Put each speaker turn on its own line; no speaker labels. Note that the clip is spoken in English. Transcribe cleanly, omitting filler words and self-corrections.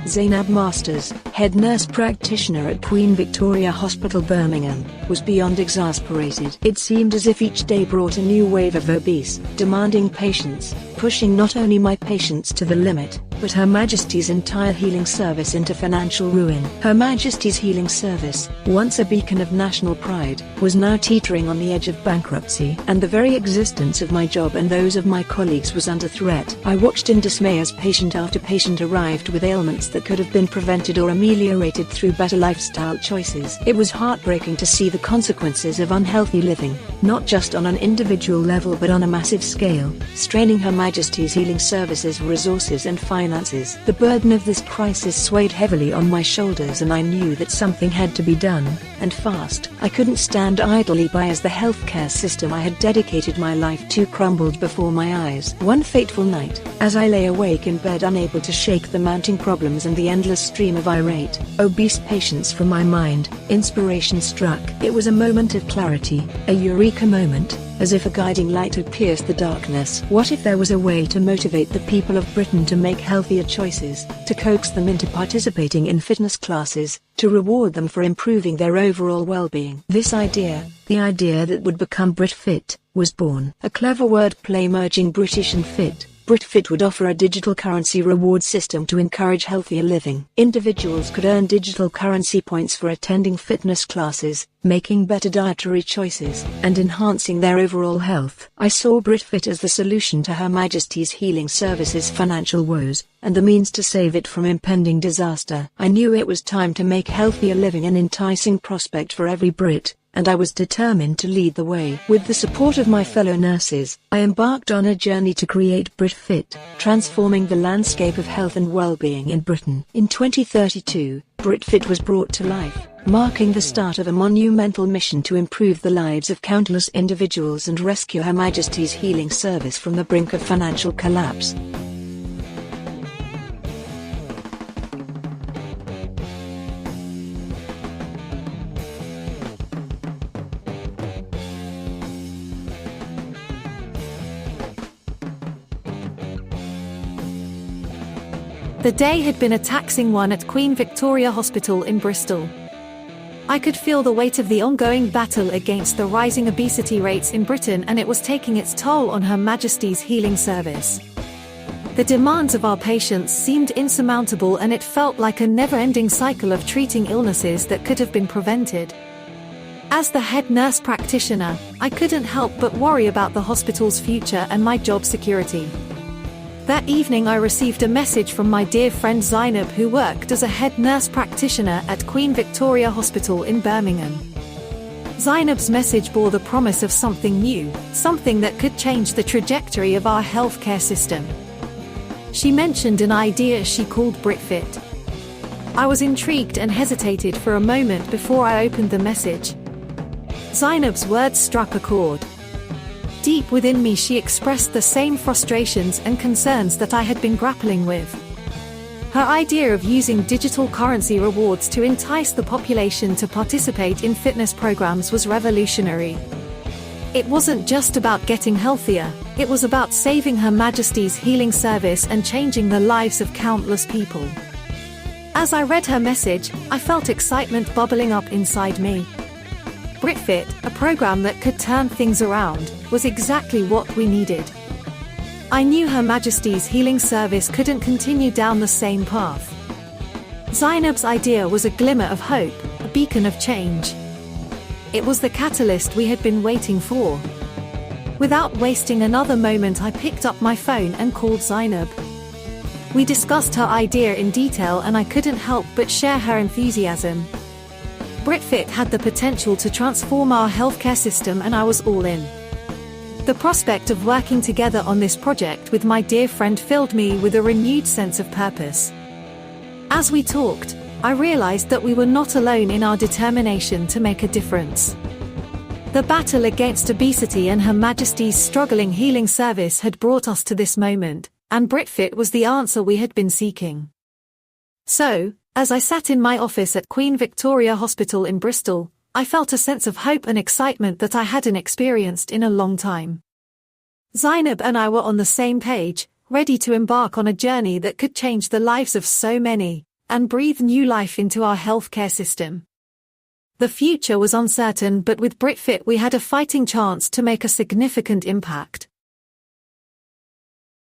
Zainab Masters, head nurse practitioner at Queen Victoria Hospital Birmingham, was beyond exasperated. It seemed as if each day brought a new wave of obese, demanding patients, pushing not only my patients to the limit, but Her Majesty's entire healing service into financial ruin. Her Majesty's healing service, once a beacon of national pride, was now teetering on the edge of bankruptcy, and the very existence of my job and those of my colleagues was under threat. I watched in dismay as patient after patient arrived with ailments that could have been prevented or ameliorated through better lifestyle choices. It was heartbreaking to see the consequences of unhealthy living, not just on an individual level but on a massive scale, straining Her Majesty's healing services resources and finances. The burden of this crisis swayed heavily on my shoulders, and I knew that something had to be done, and fast. I couldn't stand idly by as the healthcare system I had dedicated my life to crumbled before my eyes. One fateful night, as I lay awake in bed unable to shake the mounting problems and the endless stream of irate, obese patients from my mind, inspiration struck. It was a moment of clarity, a eureka moment, as if a guiding light had pierced the darkness. What if there was a way to motivate the people of Britain to make healthier choices, to coax them into participating in fitness classes, to reward them for improving their overall well-being? This idea, the idea that would become BritFit, was born. A clever wordplay merging British and fit. BritFit would offer a digital currency reward system to encourage healthier living. Individuals could earn digital currency points for attending fitness classes, making better dietary choices, and enhancing their overall health. I saw BritFit as the solution to Her Majesty's healing service's financial woes, and the means to save it from impending disaster. I knew it was time to make healthier living an enticing prospect for every Brit, and I was determined to lead the way. With the support of my fellow nurses, I embarked on a journey to create BritFit, transforming the landscape of health and well-being in Britain. In 2032, BritFit was brought to life, marking the start of a monumental mission to improve the lives of countless individuals and rescue Her Majesty's healing service from the brink of financial collapse.
The day had been a taxing one at Queen Victoria Hospital in Bristol. I could feel the weight of the ongoing battle against the rising obesity rates in Britain, and it was taking its toll on Her Majesty's healing service. The demands of our patients seemed insurmountable, and it felt like a never-ending cycle of treating illnesses that could have been prevented. As the head nurse practitioner, I couldn't help but worry about the hospital's future and my job security. That evening I received a message from my dear friend Zainab, who worked as a head nurse practitioner at Queen Victoria Hospital in Birmingham. Zainab's message bore the promise of something new, something that could change the trajectory of our healthcare system. She mentioned an idea she called BritFit. I was intrigued and hesitated for a moment before I opened the message. Zainab's words struck a chord. Deep within me, she expressed the same frustrations and concerns that I had been grappling with. Her idea of using digital currency rewards to entice the population to participate in fitness programs was revolutionary. It wasn't just about getting healthier, it was about saving Her Majesty's healing service and changing the lives of countless people. As I read her message, I felt excitement bubbling up inside me. BritFit, a program that could turn things around, was exactly what we needed. I knew Her Majesty's healing service couldn't continue down the same path. Zainab's idea was a glimmer of hope, a beacon of change. It was the catalyst we had been waiting for. Without wasting another moment, I picked up my phone and called Zainab. We discussed her idea in detail and I couldn't help but share her enthusiasm. BritFit had the potential to transform our healthcare system and I was all in. The prospect of working together on this project with my dear friend filled me with a renewed sense of purpose. As we talked, I realized that we were not alone in our determination to make a difference. The battle against obesity and Her Majesty's struggling healing service had brought us to this moment, and BritFit was the answer we had been seeking. So, as I sat in my office at Queen Victoria Hospital in Bristol, I felt a sense of hope and excitement that I hadn't experienced in a long time. Zainab and I were on the same page, ready to embark on a journey that could change the lives of so many, and breathe new life into our healthcare system. The future was uncertain, but with BritFit we had a fighting chance to make a significant impact.